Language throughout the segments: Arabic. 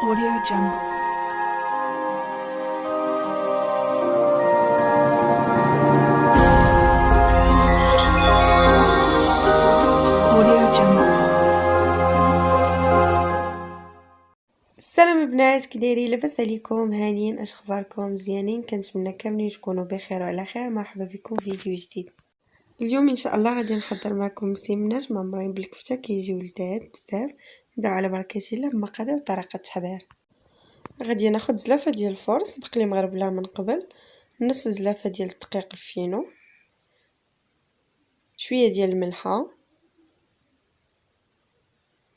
Audio Jungle. Audio Jungle. السلام البنات، كي دايرين؟ لاباس عليكم؟ هانيين؟ اش اخباركم؟ مزيانين؟ كنتمنى كاملين تكونوا بخير وعلى خير. مرحبا بكم في فيديو جديد. اليوم ان شاء الله غادي نحضر معكم مسيمنات معمرين بالكفته، كيجيو لذاذ بزاف. نبداو على بركه الله بمقادير وطريقه التحضير. غادي ناخذ زلافه ديال الفور سبق لي مغربله من قبل، نص زلافه ديال الدقيق الفينو، شويه ديال الملحه،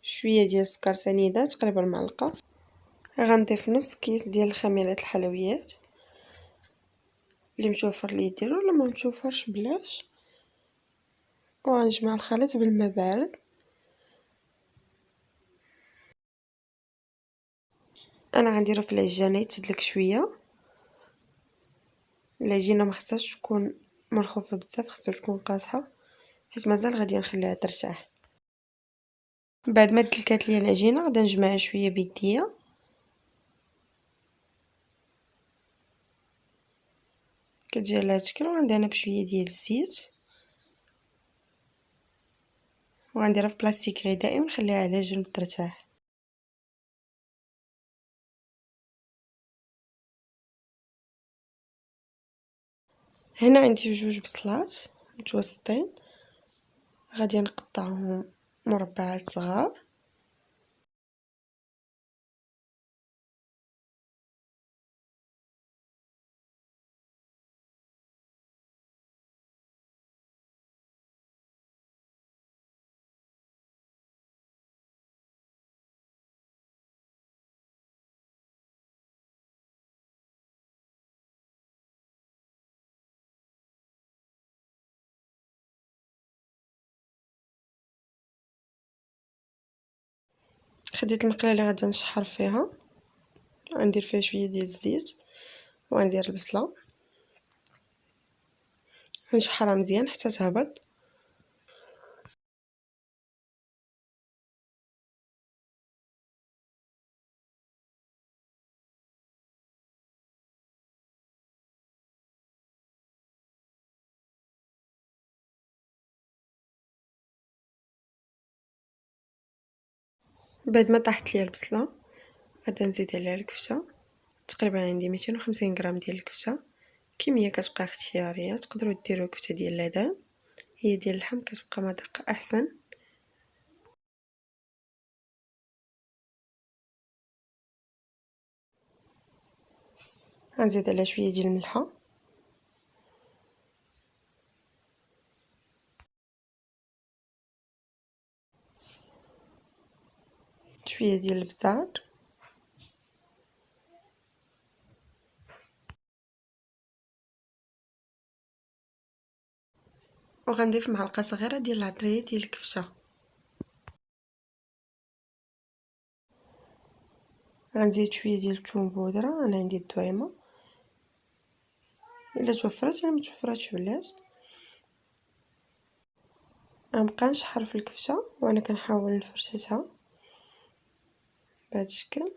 شويه ديال السكر سنيده تقريبا معلقه. غنضيف نص كيس ديال الخميرات الحلويات، اللي متوفر لي ديرو، ولا ما متوفرش بلاش. وغنجمع الخليط بالماء بارد. انا غنديرو في العجانه يتدلك شويه. العجينه ما خصهاش تكون مرخوفه بزاف، خصها تكون قاصحه حيت مازال غادي نخليها ترتاح. بعد ما دلكات ليا العجينه غادي نجمعها شويه بيديا. كتجي على هاد الشكل. وغندير انا بشويه ديال الزيت، وغنديرها في بلاستيك غذائي ونخليها على جنب ترتاح. هنا عندي جوج بصلات متوسطين، غادي نقطعهم مربعات صغار. خديت المقله اللي غادي نشحر فيها، غندير فيها شويه ديال الزيت، وغندير البصله نشحرها مزيان حتى تهبط. بعد ما طاحت ليا البصله غادي نزيد عليها الكفته. تقريبا عندي 250 غرام ديال الكفته. كميه كتبقى اختياريه، تقدروا ديروا كفته ديال اللذان، هي ديال اللحم كتبقى مذاق احسن. غنزيد عليها شويه ديال الملحه، شويه ديال البزار، وغنضيف معلقه صغيره ديال العطريه ديال الكفته. غنزيد شويه ديال الثوم بودره، انا عندي الدويمه، الا توفرت الا متوفراتش بلاش. غنبقى نشحر في الكفته وانا كنحاول نفرشتها بهذا الشكل.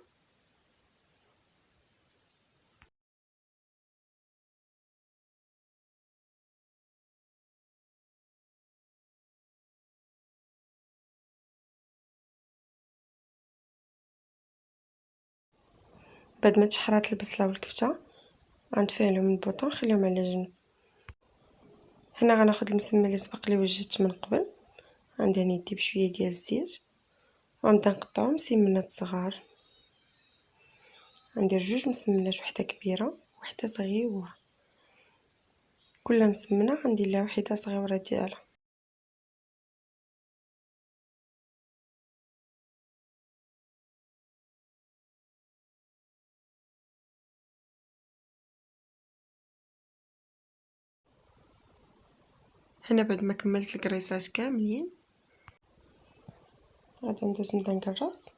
بعد ما تشحرات البصله والكفته غنطفي عليهم البوطون نخليهم على جنب. هنا غناخد المسمن اللي سبق لي وجدت من قبل، عندي يدي بشويه ديال الزيت، وغنبدا نقطعهم مسمنات صغار. غندير جوج مسمنات، وحده كبيره وحده صغيره. كل مسمنه غندير لها وحده صغيره ديالها. هنا بعد ما كملت الكريسات كاملين غادي ندوز نبدا نكرس.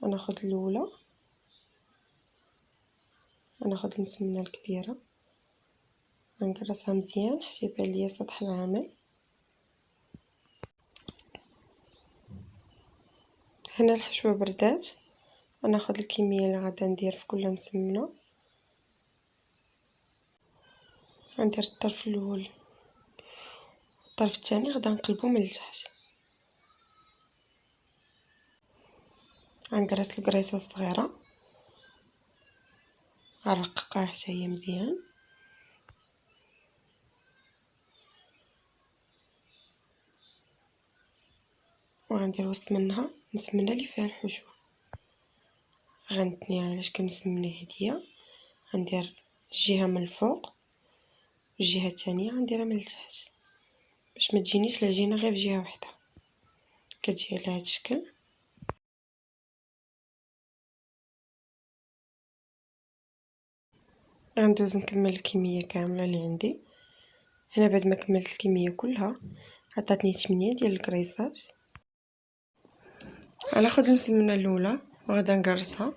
غناخد الاولى، غناخد المسمنه الكبيره، غنكرسها مزيان حتى يبان ليا سطح العمل. هنا الحشوه بردات، غناخد الكميه اللي غادا ندير في كل مسمنه. غندير الطرف الاول الطرف الثاني غادا نقلبو من التحت. غنقرص القريصه الصغيره، غنرققها حتى هي مزيان. وغندير وسط منها مسمنه اللي فيها الحشوه، غنتنيها علاش كنسمنها هديه. غندير الجهه من الفوق والجهه الثانيه غنديرها من التحت باش ما تجينيش العجينه غير في جهه واحده، كتجي على هذا الشكل. غندوز نكمل الكميه كامله اللي عندي. هنا بعد ما كملت الكميه كلها عطاتني 8 ديال الكريسات. غناخد المسمنه الاولى وغادا نقرصها،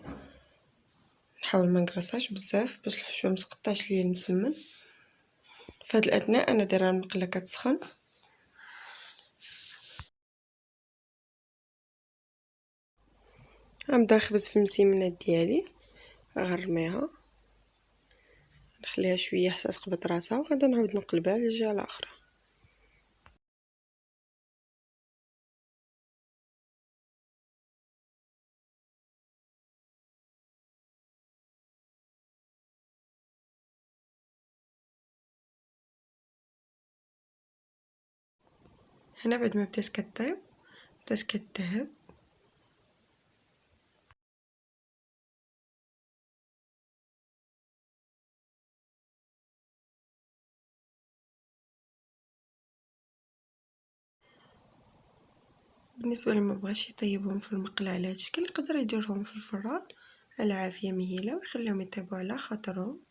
نحاول ما نقرصهاش بزاف باش الحشوه ما تقطعش ليا المسمن. في هذا الاثناء انا دايره المقله كتسخن. غنبدا نخبز في المسمنات ديالي، غنرميها نخليها شويه حتى تقبض راسها وغادا نعاود نقلبها على الجهه الاخرى. هنا بعد ما بدات كطيب بدات كتذهب. بالنسبه اللي ما بغاش يطيبهم في المقله على هذا الشكل يقدر يديرهم في الفران على عافيه مهيله ويخليهم يطيبوا على خاطرهم.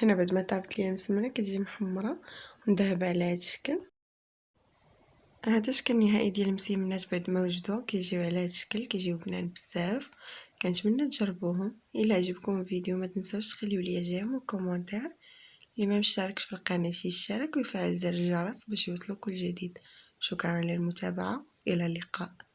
هنا بعد ما طابت ليا المسمنه كتجي محمره ومذهبه على هذا الشكل. هذا الشكل النهائي ديال المسمنات بعد ما وجدوا كيجيو على هذا الشكل، كيجيو بنان بزاف. كنتمنى تجربوهم. الا عجبكم الفيديو ما تنساوش تخليو لي جيم وكومونتير. اللي ما مشتركش في القناه يشترك ويفعل زر الجرس باش يوصلو كل جديد. شكرا للمتابعه، الى اللقاء.